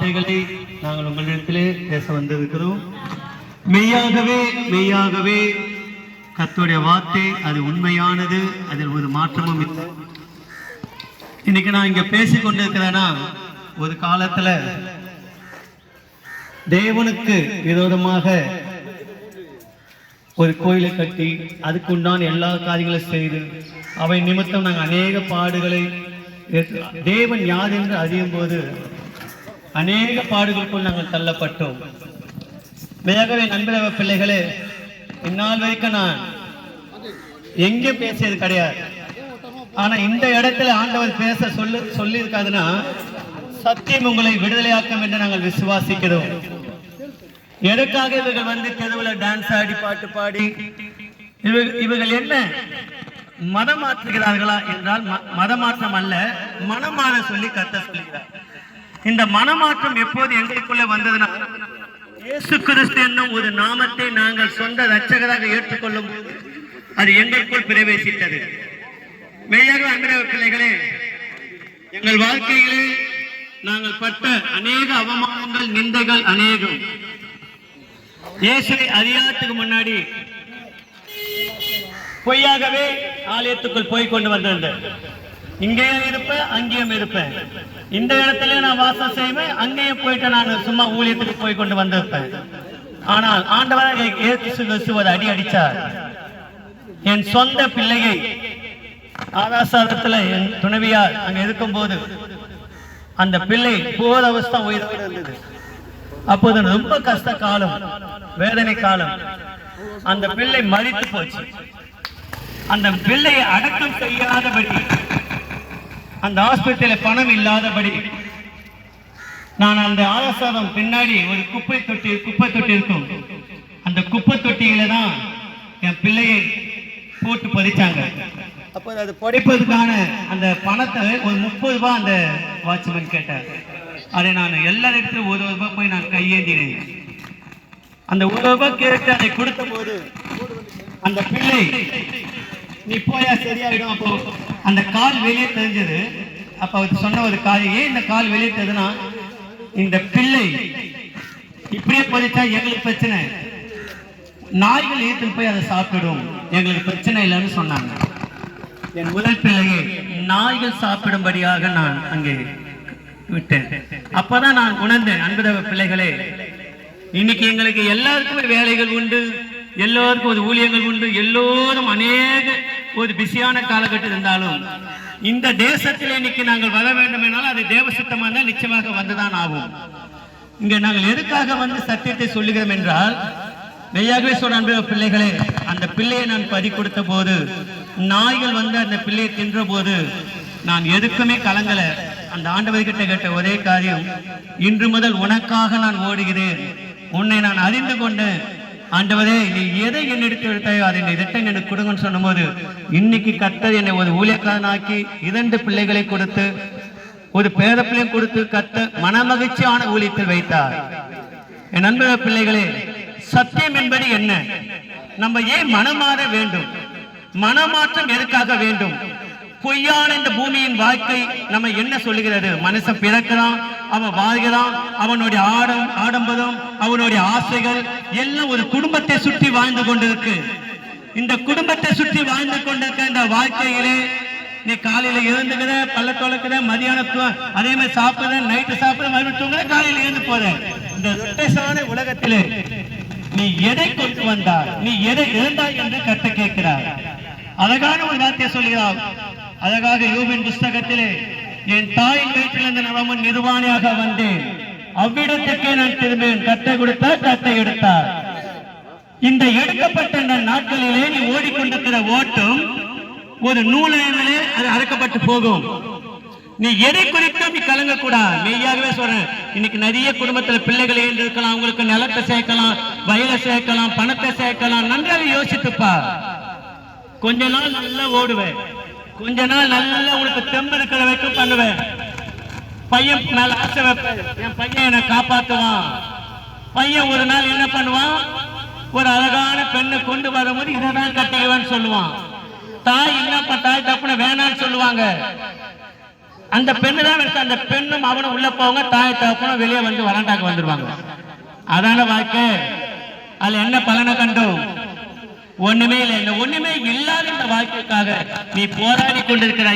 வார்த்தைகளை நாங்கள் உங்களிடத்திலே பேச வந்திருக்கிறோம். மெய்யாகவே மெய்யாகவே கர்த்தருடைய வார்த்தை அது உண்மையானது, அதில் ஒரு மாற்றமும் இல்லை. இன்னைக்கு நான் இங்க பேசிக் கொண்டிருக்கிறேன்னா, ஒரு காலத்துல தேவனுக்கு விரோதமாக ஒரு கோயிலை கட்டி அதுக்குண்டான எல்லா காரியங்களும் செய்து அவை நிமித்தம் நாங்கள் அநேக பாடுகளை தேவன் யார் என்று அறியும் போது அநேக பாடுகளுக்குள் நாங்கள் தள்ளப்பட்டோம். வேகவே நண்பர பிள்ளைகளே, இந்நாள் வரைக்கும் நான் எங்கே பேசியது கிடையாது. ஆனா இந்த இடத்துல ஆண்டவர் பேச சொல்லியிருக்காதுன்னா, சத்தியம் உங்களை விடுதலையாக்கும் என்று நாங்கள் விசுவாசிக்கிறோம். எதற்காக இவர்கள் வந்து தெருவில் டான்ஸ் ஆடி பாட்டு பாடி இவர்கள் என்ன மதம் மாற்றுகிறார்களா என்றால், மதமாற்றம் அல்ல, மனமாற சொல்லி கர்த்தர் சொல்லுகிறார். இந்த மனமாற்றம் எப்போது எங்களுக்குள்ள வந்ததுன்னா, இயேசு கிறிஸ்து என்னும் ஒரு நாமத்தை நாங்கள் சொந்த இரட்சகராக ஏற்றுக்கொள்ளும் போது அது எங்களுக்குள் பிரவேசித்தது. மெய்யாக அன்புடைய பிள்ளைகளே, எங்கள் வாழ்க்கையிலே நாங்கள் பட்ட அநேக அவமானங்கள், நிந்தைகள் அநேகம். இயேசுவை அறியாததுக்கு முன்னாடி பொய்யாகவே ஆலயத்துக்குள் போய் கொண்டு வந்திருந்தேன். இங்கேயும் இருப்பேன், அங்கேயும் இருப்பேன். இந்த இடத்துல நான் வாசம் செய்வேன், அங்கேயும் போயிட்டு நான் சும்மா ஊழியத்துக்கு போய் கொண்டு வந்திருப்பேன். ஆனால் ஆண்டவராக இயேசு கிறிஸ்து ஒரு அடி அடிச்சார். என் சொந்த பிள்ளையை ஆதாசாரத்துல என் துணைவியார் அங்க இருக்கும் போது அந்த பிள்ளை போத அவஸ்தா உயிரோடு இருந்தது. அப்போது ரொம்ப கஷ்ட காலம், வேதனை காலம். அந்த பிள்ளை மரித்து போச்சு. அந்த பிள்ளையை அடக்கம் செய்யாதபடி, அந்த ஆஸ்பத்திரியில பணம் இல்லாதபடி, நான் அந்த ஆதாசாரம் பின்னாடி ஒரு குப்பை தொட்டி இருக்கும். அந்த குப்பை தொட்டியில தான் என் பிள்ளையை போட்டு பறிச்சாங்க. அப்போ அது படிப்பதுக்கான அந்த பணத்தை ஒரு 30 ரூபாய் அந்த வாட்ச்மேன் கேட்டார். அதை நான் எல்லா இடத்துலையும் 1 ரூபாய் போய் நான் கையேந்தினேன். அந்த 1 ரூபாய் கேட்டு அதை கொடுத்த போது அந்த பிள்ளை, நீ போயா சரியாயிடும். அப்போ அந்த கால் வெளியே தெரிஞ்சது. அப்ப அவர் சொன்ன ஒரு காரியம், ஏன் இந்த கால் வெளியே தெரியுதுன்னா, இந்த பிள்ளை இப்படியே பதிச்சா எங்களுக்கு பிரச்சனை, நாய்கள் ஏற்றுன்னு போய் அதை சாப்பிடும், எங்களுக்கு பிரச்சனை இல்லைன்னு சொன்னாங்க. என் முதல் பிள்ளையை நாய்கள் சாப்பிடும்படியாக நான் அங்கே விட்டேன். அப்பதான் நான் உணர்ந்தேன், அன்புடைய பிள்ளைகளே, இன்னைக்கு எங்களுக்கு எல்லாருக்குமே வேலைகள் உண்டு, எல்லோருக்கும் ஒரு ஊழியங்கள் உண்டு, எல்லோரும் அநேக ஒரு பிஸியான காலகட்டம் இருந்தாலும் இந்த தேசத்தில் இன்னைக்கு நாங்கள் வர வேண்டும் என்றால் அது தேவ சித்தமாக இருந்தால் நிச்சயமாக வந்துதான் ஆகும். இங்க நாங்கள் எதுக்காக வந்து சத்தியத்தை சொல்லுகிறோம் என்றால், மெய்யாகவே சொல்ற அன்புடைய பிள்ளைகளே, அந்த பிள்ளையை நான் பறி கொடுத்த போது, நாய்கள் வந்து அந்த பிள்ளையை தின்ற போது நான் எதுக்குமே கலங்கல. அந்த ஆண்டவர்கிட்ட கேட்ட ஒரே காரியம், இன்று முதல் உனக்காக நான் ஓடுகிறேன், உன்னை நான் அறிந்து கொண்டேன், ஆண்டவரே நீ எதை என்னெடுத்து எடுத்தாயோ அதை நீ ரிட்டன் எனக்கு கொடுங்கன்னு சொன்ன போது, இன்னைக்கு கர்த்தர் என்னை ஒரு ஊழியக்காரனாக்கி 2 பிள்ளைகளை கொடுத்து, ஒரு பேர பிள்ளையும் கொடுத்து கர்த்தர் மனமகிழ்ச்சியான ஊழியத்தில் வைத்தார். என் அன்புள்ள பிள்ளைகளே, சத்தியம் என்பது என்ன? நம்ம ஏன் மனமாற வேண்டும்? மனமாற்றம் எதுக்காக வேண்டும்? பொய்யான இந்த பூமியின் வாழ்க்கை நம்ம என்ன சொல்லுகிறது? மனுஷன் பிறக்கிறான், அவன் வாழ்கிறான், அவனுடைய ஆடம்பரம், அவனுடைய ஆசைகள் எல்லாம் ஒரு குடும்பத்தை சுற்றி வாழ்ந்து கொண்டிருக்கு. இந்த குடும்பத்தை சுற்றி வாழ்ந்து கொண்டிருக்க இந்த வாழ்க்கையிலே நீ காலையில எழுந்துக்கிற, பல்ல தொலைக்கிற, மதியானம் அதே மாதிரி சாப்பிடுற, நைட்டு சாப்பிடுற, மறுபடியும் தூங்குற, காலையில எழுந்து போற இந்த ரொட்டேஷனான உலகத்திலே நீ எதை கொண்டு வந்தாய், நீ எதை இழந்தாய் என்று கத்த கேட்கிறார். அழகான ஒரு வார்த்தையை சொல்கிறார். அழகாக யோபின் புஸ்தகத்திலே, என் தாயின் வயிற்றிலிருந்து நான் நிர்வாணியாக வந்தேன், அவ்விடத்துக்கே நான் திரும்பேன், கட்டை கொடுத்தார், கட்டை எடுத்தார். இந்த எடுக்கப்பட்ட நாட்களிலே நீ ஓடிக்கொண்டிருக்கிற ஓட்டம் ஒரு நூலிலே அது அறுக்கப்பட்டு போகும். நீ எதை குறித்தும் நீ கலங்கக்கூடாது. மெய்யாகவே சொல்றேன், இன்னைக்கு நிறைய குடும்பத்துல பிள்ளைகள் இருக்கலாம், உங்களுக்கு நிலத்தை சேர்க்கலாம், வயலை சேர்க்கலாம், பணத்தை சேர்க்கலாம். நன்றாக யோசித்துப்பா. கொஞ்ச நாள் நல்லா ஓடுவேன், கொஞ்ச நாள் நல்லா உனக்கு தெம்பு இருக்கிற வரைக்கும் பண்ணுவேன். பையன் மேல ஆசை வைப்பேன், என் பையன் என்னை காப்பாத்துவான். பையன் ஒரு நாள் என்ன பண்ணுவான், ஒரு அழகான பெண்ணை கொண்டு வரும்போது இதைதான் கட்டிக்குவான்னு சொல்லுவான். தாய் என்னப்பா, தாய் தப்புன வேணான்னு சொல்லுவாங்க. அந்த பெண்ணு தான் நினைச்சா அந்த பெண்ணும் அவனும் உள்ள போவாங்க, தாய் தகப்பனும் வெளியே வந்து வராண்டாக்கு வந்துருவாங்க. அதான வாழ்க்கை. அதுல என்ன பலனை கண்டோம்? ஒண்ணுமே இல்லை. இந்த ஒண்ணுமே இல்லாத இந்த வாழ்க்கைக்காக நீ போராடி கொண்டிருக்கிறாய்.